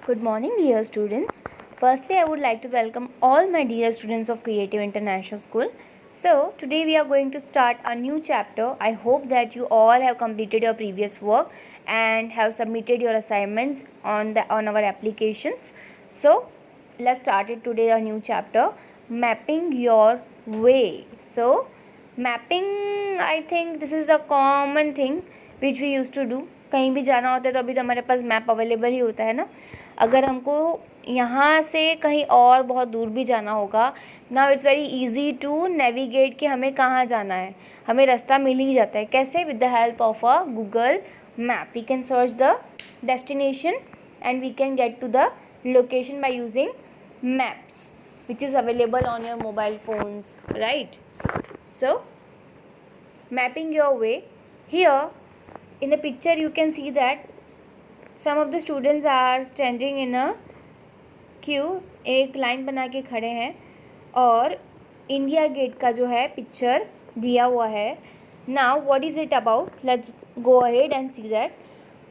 Good morning, dear students. Firstly, I would like to welcome all my dear students of Creative International School. So, today we are going to start a new chapter. I hope that you all have completed your previous work and have submitted your assignments on our applications. So, let's start it today a new chapter, mapping your way. So, mapping, I think this is the common thing which we used to do. कहीं भी जाना होता है तो अभी तो हमारे पास map available ही होता है ना. अगर हमको यहाँ से कहीं और बहुत दूर भी जाना होगा, now it's very easy to navigate कि हमें कहाँ जाना है. हमें रास्ता मिल ही जाता है. कैसे? With the help of a Google map we can search the destination and we can get to the location by using maps which is available on your mobile phones, right? So mapping your way. Here in the picture you can see that some of the students are standing in a queue. एक line बना के खड़े हैं और India gate का जो है picture दिया हुआ है. Now what is it about? Let's go ahead and see that.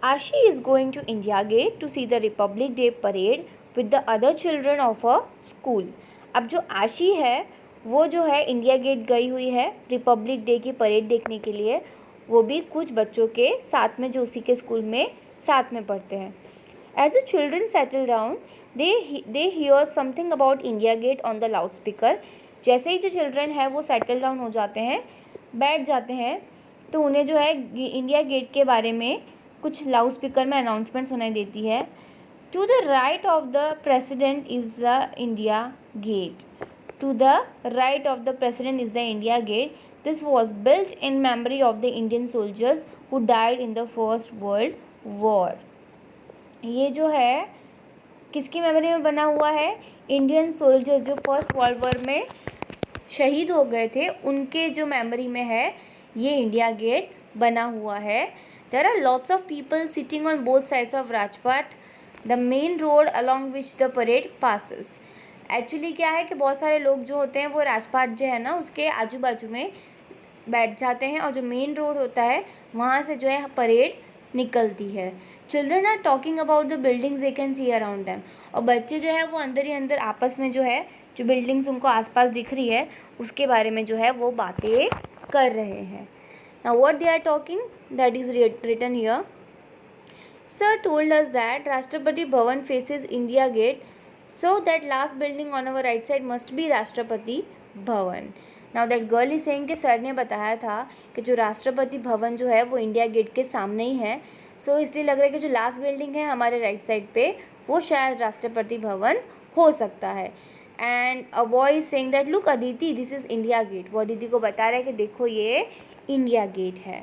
Aashi is going to India Gate to see the Republic Day parade with the other children of a school. अब जो आशी है वो जो है इंडिया गेट गई हुई है रिपब्लिक डे की परेड देखने के लिए, वो भी कुछ बच्चों के साथ में जो उसी के स्कूल में साथ में पढ़ते हैं. As the children settle down they hear something about India gate on the loudspeaker. जैसे ही जो चिल्ड्रन है वो सेटल डाउन हो जाते हैं, बैठ जाते हैं, तो उन्हें जो है इंडिया गेट के बारे में कुछ लाउड स्पीकर में अनाउंसमेंट सुनाई देती है. To the right of the president is the India Gate. To the right of the president is the India Gate. This was built in memory of the Indian soldiers who died in the First World War. ये जो है किसकी memory में बना हुआ है? Indian soldiers जो first world war में शहीद हो गए थे उनके जो मेमोरी में है ये इंडिया गेट बना हुआ है. There are lots of people sitting on both sides of Rajpath, the main road along which the parade passes. Actually क्या है कि बहुत सारे लोग जो होते हैं वो राजपाट जो है ना उसके आजू बाजू में बैठ जाते हैं और जो मेन रोड होता है वहाँ से जो है परेड निकलती है. Children are talking about the buildings they can see around them. और बच्चे जो है वो अंदर ही अंदर आपस में जो है जो बिल्डिंग्स उनको आसपास दिख रही है उसके बारे में जो है वो बातें कर रहे हैं. Now what they are talking that is written here. Sir told us that Rashtrapati Bhavan faces India Gate, so that last building on our right side must be Rashtrapati Bhavan. Now that girl is saying कि sir ने बताया था कि जो राष्ट्रपति भवन जो है वो India gate के सामने ही है, सो इसलिए लग रहा है कि जो लास्ट बिल्डिंग है हमारे राइट साइड पे वो शायद राष्ट्रपति भवन हो सकता है. And a boy is saying that look Aditi this is India gate. वो अदिति को बता रहा है कि देखो ये इंडिया गेट है.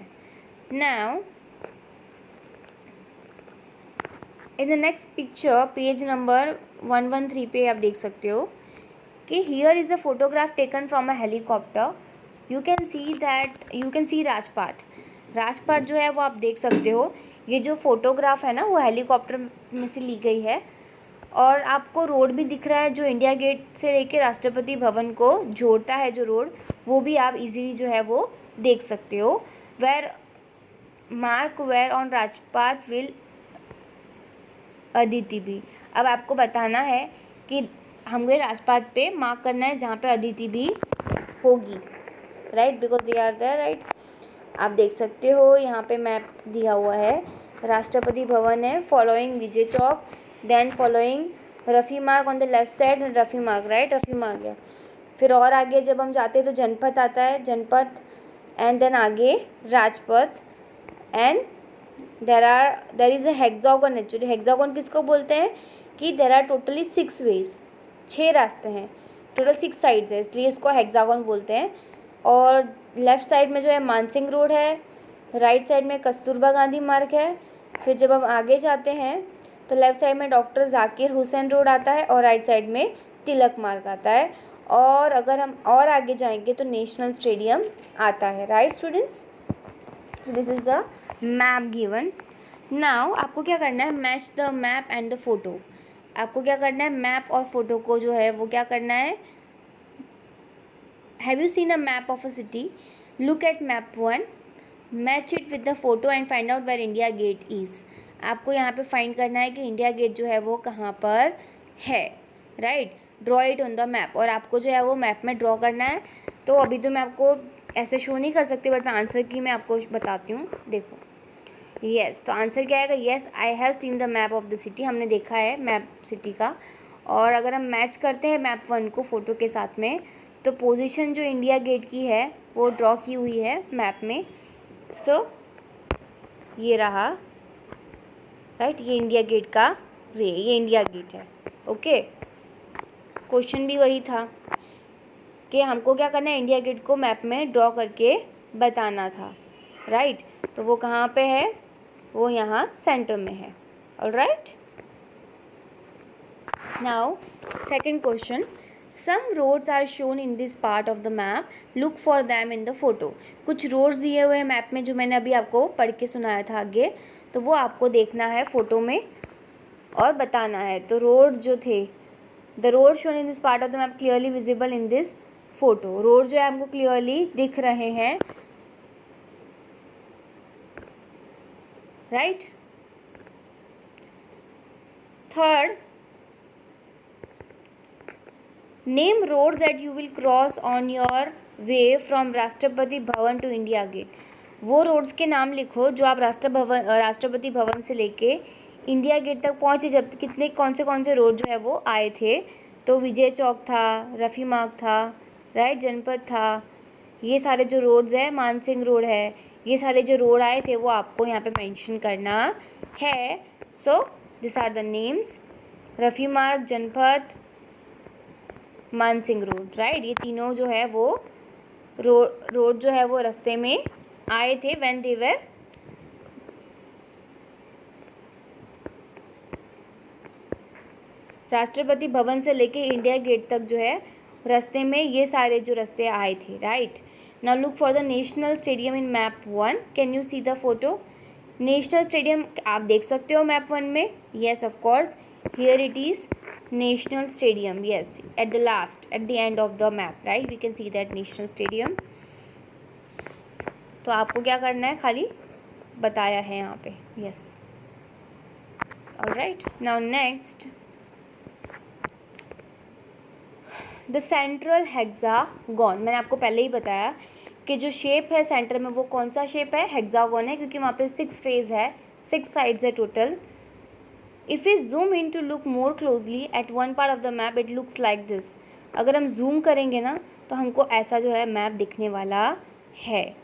Now in the next picture page number 113 पे आप देख सकते हो कि here is a photograph taken from a helicopter. You can see Rajpath जो है वो आप देख सकते हो. ये जो फोटोग्राफ है ना वो हेलीकॉप्टर में से ली गई है और आपको रोड भी दिख रहा है जो इंडिया गेट से लेके राष्ट्रपति भवन को जोड़ता है. जो रोड वो भी आप इजीली जो है वो देख सकते हो. वेयर ऑन राजपाट विल अदिति भी. अब आपको बताना है कि हमें राजपाथ पे मार्क करना है जहाँ पे अदिति भी होगी, right, because they are there, right. आप देख सकते हो यहाँ पे मैप दिया हुआ है. राष्ट्रपति भवन है, following Vijay Chowk, then following Rafi मार्ग on the left side, Rafi मार्ग, राइट, रफ़ी मार्ग है. फिर और आगे जब हम जाते हैं तो जनपथ आता है, जनपथ, एंड देन आगे Rajpath, and there is a hexagon. Actually hexagon किसको बोलते हैं कि देर आर टोटली 6 वेज, 6 रास्ते हैं, टोटल 6 साइड्स है, इसलिए इसको हेक्सागन बोलते हैं. और लेफ़्ट साइड में जो है मानसिंह रोड है, राइट साइड में कस्तूरबा गांधी मार्ग है. फिर जब हम आगे जाते हैं तो लेफ़्ट साइड में डॉक्टर जाकिर हुसैन रोड आता है और राइट साइड में तिलक मार्ग आता है. और अगर हम और आगे जाएंगे तो नेशनल स्टेडियम आता है, right students. This is the map given. Now आपको क्या करना है? Match the map and the photo. आपको क्या करना है? मैप और फोटो को जो है वो क्या करना है? Have you seen a map of a city? Look at map 1, match it with the photo and find out where India gate is. आपको यहाँ पे फाइंड करना है कि इंडिया गेट जो है वो कहाँ पर है, right. Draw it on the map, और आपको जो है वो मैप में ड्रॉ करना है। तो अभी तो मैं आपको ऐसे शो नहीं कर सकती, बट मैं आंसर की मैं आपको बताती हूँ। देखो, येस, तो आंसर क्या आएगा? Yes, I have seen the map of the city, हमने देखा है मैप सिटी का। और अगर हम मैच करते हैं मैप 1 को फ़ोटो के साथ में, तो पोजीशन जो इंडिया गेट की है वो ड्रॉ की हुई है मैप में। सो ये रहा, राइट, ये इंडिया गेट का वे, ये इंडिया गेट है। ओके, क्वेश्चन भी वही था कि हमको क्या करना है, इंडिया गेट को मैप में ड्रॉ करके बताना था, राइट। तो वो कहाँ पे है? वो यहाँ सेंटर में है। Alright, now second question, some roads are shown in this part of the map, look for them in the photo. कुछ रोड्स दिए हुए हैं मैप में, जो मैंने अभी आपको पढ़ के सुनाया था आगे, तो वो आपको देखना है फोटो में और बताना है। तो रोड जो थे, the road shown in this part of the map clearly visible in this photo. Road जो है हमको क्लियरली दिख रहे हैं, right. Third, name roads that you will cross on your way from Rashtrapati Bhavan to India gate. वो roads के नाम लिखो जो आप राष्ट्रपति भवन से लेके इंडिया गेट तक पहुँचे, जब कितने कौन से रोड जो है वो आए थे। तो विजय चौक था, रफ़ी मार्ग था, राइट, जनपद था, ये सारे जो रोड्स है, मानसिंह रोड है, ये सारे जो रोड आए थे वो आपको यहाँ पे मेंशन करना है। So this are the names, Rafi Marg, Janpath, Mansingh road, right. ये तीनों जो है वो रोड जो है वो रास्ते में आए थे व्हेन दे वर राष्ट्रपति भवन से लेके इंडिया गेट तक जो है रास्ते में ये सारे जो रास्ते आए थे, right. Now look for the national stadium in map 1, can you see the photo? National stadium आप देख सकते हो मैप 1 में? Yes, of course, here it is national stadium, yes, at the last, at the end of the map, right, we can see that national stadium. तो आपको क्या करना है, खाली बताया है यहाँ पे, yes. Alright, now next, the central hexagon. मैंने आपको पहले ही बताया कि जो शेप है सेंटर में वो कौन सा शेप है? हेक्सागोन है, क्योंकि वहाँ पे 6 फेस है, 6 साइड्स है total. If we zoom in to look more closely at one part of the map, it looks like this. अगर हम जूम करेंगे ना तो हमको ऐसा जो है मैप दिखने वाला है।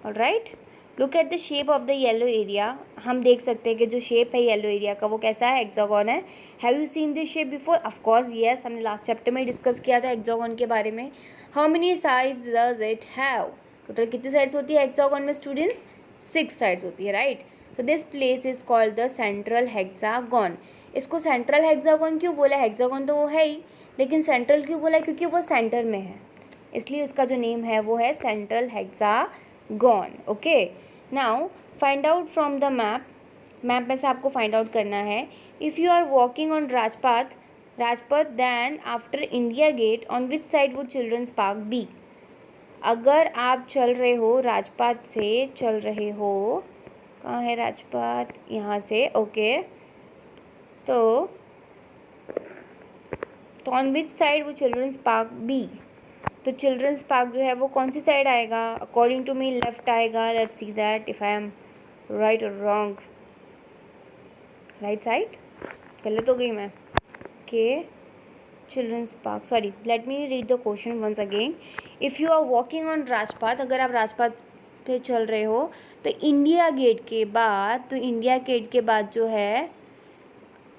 Alright, look at the shape of the yellow area. हम देख सकते हैं कि जो शेप है येलो एरिया का वो कैसा है? हेक्सागोन है। Have you seen this shape before? Of course yes, हमने लास्ट चैप्टर में डिस्कस किया था हेक्सागोन के बारे में। How many sides does it have? Total कितनी साइड्स होती है हेक्सागोन में स्टूडेंट्स? 6 साइड्स होती है, right. So this place is called the central hexagon. इसको सेंट्रल हेक्सागोन क्यों बोला? हेक्सागोन तो वो है ही, लेकिन सेंट्रल क्यों बोला? क्योंकि वो सेंटर में है, इसलिए उसका जो नेम है वो है central hexagon. Okay, now find out from the map. Map में से आपको फाइंड आउट करना है, if you are walking on Rajpath then after India gate on which side would children's park be? अगर आप चल रहे हो, राजपथ से चल रहे हो, कहाँ है राजपथ? यहाँ से, ओके। तो ऑन विच साइड वो चिल्ड्रंस पार्क बी? तो चिल्ड्रंस पार्क जो है वो कौन सी साइड आएगा? अकॉर्डिंग टू मी लेफ्ट आएगा। Let's see that if I am right और रॉन्ग। राइट साइड, गलत हो गई मैं? Okay, children's park, sorry, let me read the question once again. If you are walking on Rajpath, अगर आप राजपथ पे चल रहे हो तो इंडिया गेट के बाद जो है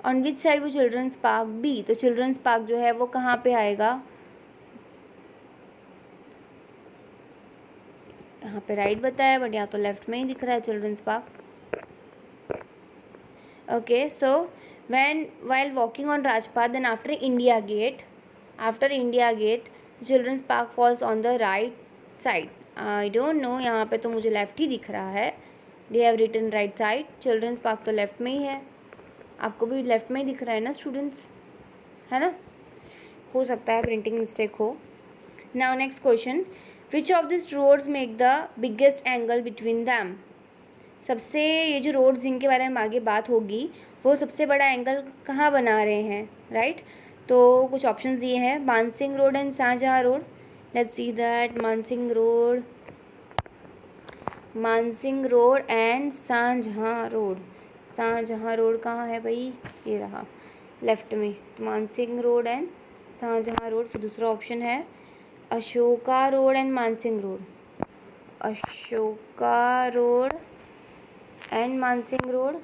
ऑन विच साइड वो चिल्ड्रंस पार्क बी? तो चिल्ड्रंस पार्क जो है वो कहाँ पे आएगा? यहाँ पे राइट बताया, बट यहाँ तो लेफ्ट में ही दिख रहा है children's park. Okay, so while walking on Rajpath, then after India Gate, children's park falls on the right side. I don't know, यहाँ पे तो मुझे लेफ्ट ही दिख रहा है। They have written right side, children's park तो लेफ्ट में ही है। आपको भी लेफ्ट में ही दिख रहा है ना स्टूडेंट्स, है ना? हो सकता है प्रिंटिंग मिस्टेक हो। Now next question, which of these roads make the biggest angle between them? सबसे ये जो रोड्स जिनके बारे में आगे बात होगी वो सबसे बड़ा एंगल कहाँ बना रहे हैं, राइट। तो कुछ ऑप्शंस दिए हैं, Mansingh Road and Shahjahan Road. Let's see that Mansingh Road and Shahjahan Road. Shahjahan Road कहाँ है भाई, ये रहा लेफ्ट में। तो Mansingh Road and Shahjahan Road. फिर दूसरा ऑप्शन है Ashoka road and Mansingh Road. Ashoka road and Mansingh Road.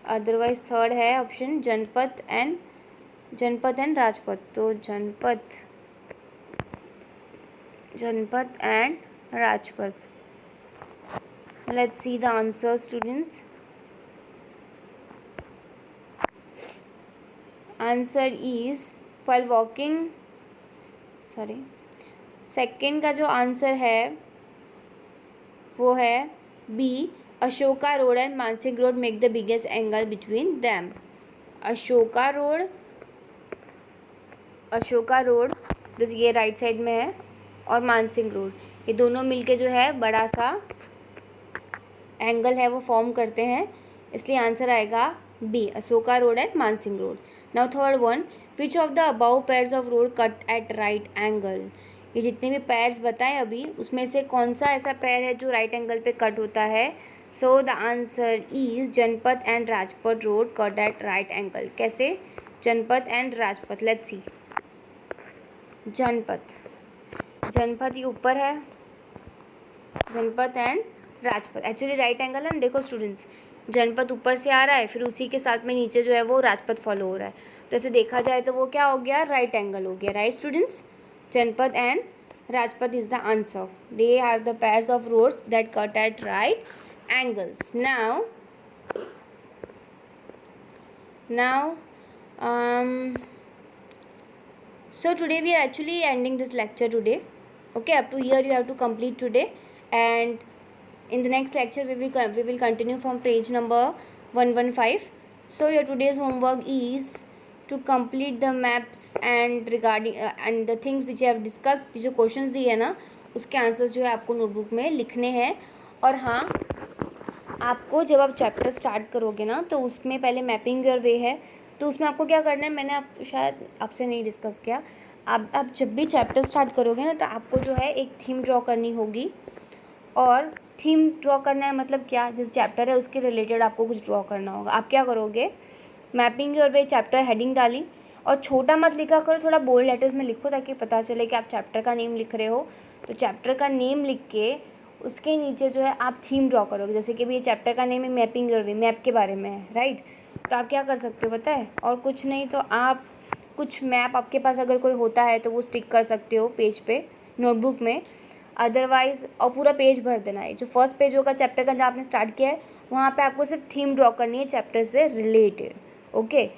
Otherwise third है ऑप्शन जनपथ एंड राजपथ। तो Janpath and Rajpath. Let's see the answer students. Answer is while walking, second का जो आंसर है वो है B, Ashoka road and Mansingh road make the biggest angle between them. Ashoka road जैसे ये right side में है और मानसिंह रोड, ये दोनों मिलके जो है बड़ा सा एंगल है वो फॉर्म करते हैं, इसलिए आंसर आएगा B, Ashoka road and Mansingh road. Now third one, which of the above pairs of road cut at right angle. ये जितने भी पेयर्स बताएं अभी उसमें से कौन सा ऐसा पेयर है जो राइट एंगल पे कट होता है। So the answer is Janpath and Rajpath road cut at right angle. कैसे, Janpath and Rajpath. Let's see, Janpath ये ऊपर है, Janpath and Rajpath actually right angle है ना। देखो स्टूडेंट्स, जनपथ ऊपर से आ रहा है, फिर उसी के साथ में नीचे जो है वो राजपथ फॉलो हो रहा है, तो ऐसे देखा जाए तो वो क्या हो गया, राइट एंगल हो गया, right students. Janpath and Rajpath is the answer. They are the pairs of roads that cut at right angles. Now so today we are actually ending this lecture today. Okay, up to here you have to complete today, and in the next lecture we will continue from page number 115. So your today's homework is to complete the maps and regarding and the things which I have discussed. जो questions दिए है ना उसके answers जो है आपको notebook में लिखने हैं। और हाँ, आपको जब आप चैप्टर स्टार्ट करोगे ना तो उसमें पहले मैपिंग योर वे है, तो उसमें आपको क्या करना है, मैंने शायद आपसे नहीं डिस्कस किया। आप जब भी चैप्टर स्टार्ट करोगे ना तो आपको जो है एक थीम ड्रॉ करनी होगी, और थीम ड्रॉ करना है मतलब क्या, जिस चैप्टर है उसके रिलेटेड आपको कुछ ड्रॉ करना होगा। आप क्या करोगे, mapping your way chapter heading डाली, और छोटा मत लिखा करो, थोड़ा बोल्ड लेटर्स में लिखो ताकि पता चले कि आप चैप्टर का नेम लिख रहे हो। तो चैप्टर का नेम लिख के उसके नीचे जो है आप थीम ड्रॉ करोगे। जैसे कि भी ये चैप्टर का नेम है मैपिंग योर वे, मैप के बारे में है, राइट। तो आप क्या कर सकते हो पता है, और कुछ नहीं तो आप कुछ मैप आपके पास अगर कोई होता है तो वो स्टिक कर सकते हो पेज पे, नोटबुक में। अदरवाइज़ और पूरा पेज भर देना है, जो फर्स्ट पेज होगा चैप्टर का जहाँ आपने स्टार्ट किया है वहाँ पे आपको सिर्फ थीम ड्रॉ करनी है चैप्टर से रिलेटेड। ओके,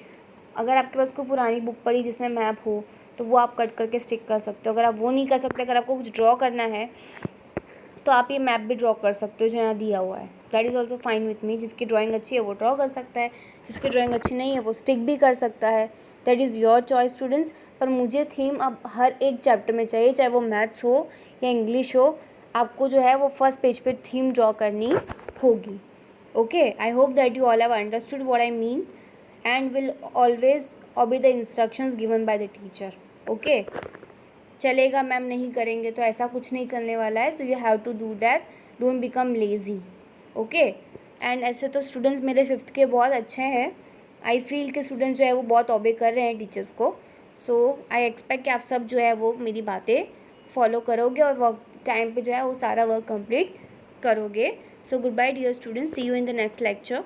अगर आपके पास कोई पुरानी बुक पड़ी जिसमें मैप हो तो वो आप कट करके स्टिक कर सकते हो। अगर आप वो नहीं कर सकते, अगर आपको कुछ ड्रॉ करना है तो आप ये मैप भी ड्रॉ कर सकते हो जो यहाँ दिया हुआ है, that is also fine with me. जिसकी ड्राइंग अच्छी है वो ड्रॉ कर सकता है, जिसकी ड्राइंग अच्छी नहीं है वो स्टिक भी कर सकता है, that is your choice students. पर मुझे थीम अब हर एक चैप्टर में चाहिए, चाहे वो मैथ्स हो या इंग्लिश हो, आपको जो है वो फर्स्ट पेज पे थीम ड्रॉ करनी होगी। Okay, I hope that you all have understood what I mean and will always obey the instructions given by the teacher. Okay, चलेगा मैम नहीं करेंगे तो ऐसा कुछ नहीं चलने वाला है। So you have to do that, don't become lazy. Okay, and ऐसे तो स्टूडेंट्स मेरे 5th के बहुत अच्छे हैं, आई फील कि स्टूडेंट्स जो है वो बहुत ओबे कर रहे हैं टीचर्स को। सो आई एक्सपेक्ट कि आप सब जो है वो मेरी बातें फॉलो करोगे और वर्क टाइम पे जो है वो सारा वर्क कंप्लीट करोगे। So good bye dear students, see you in the next lecture.